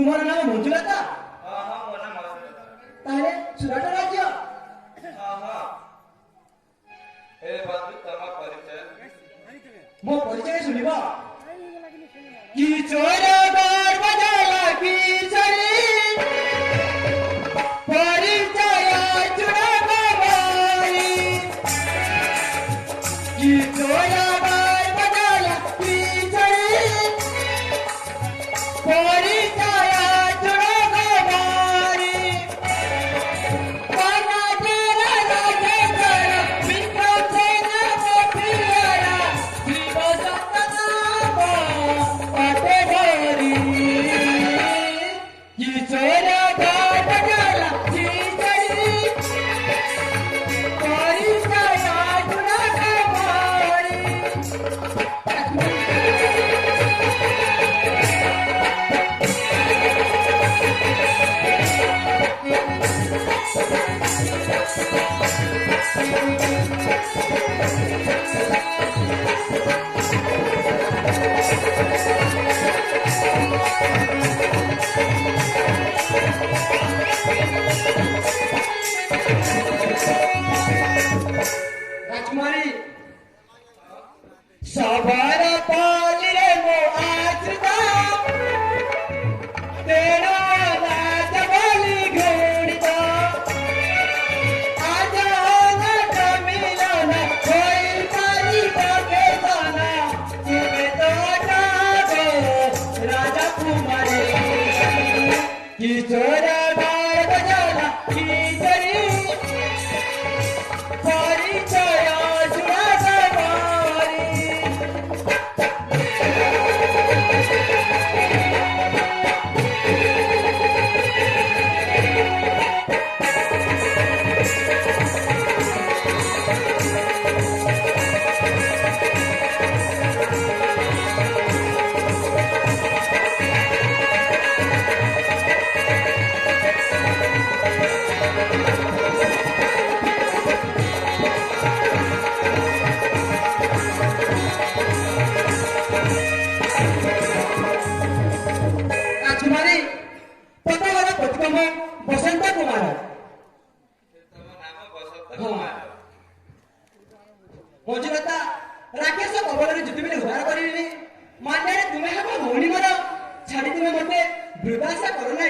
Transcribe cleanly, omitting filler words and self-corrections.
तुम्हारा नाम मंजुलता? हाँ हाँ मो नाम मंजुलता। ताहले सुराट राज्य? हाँ हाँ। ए बंधु तमा परिचय? मो परिचय सुनिबा? की चोरा बार बजाला की चरी परिचय चुरा गवाई की चोरा बार बजाला की चरी परिचय चुरा गवाई बना तेरा राजे तेरा विक्रम सेना मोफियारा जीव सत्ता पाटे भरी ये चोरा घाट गला जी चली परिचय चुरा गवाई राजकुमारी सवार पाली रे मो आश्रिता तेरा राज बलि घोड़िता आज नट मिलन कोई पाली बाके दाना सुबे तो जागो राजा कुमारी की चोरा बार बजाला की चरी परिचय चुरा गवाई राजकुमारी पतावर प्रतिकम बसंत कुमार तम नाम बसंत कुमार। मंजुलता राकेश कबल जितेबले उद्धार करें मान्य तुम्हें हम भौणी मर छाड़ी तुम मत वृद्धाशा कर ना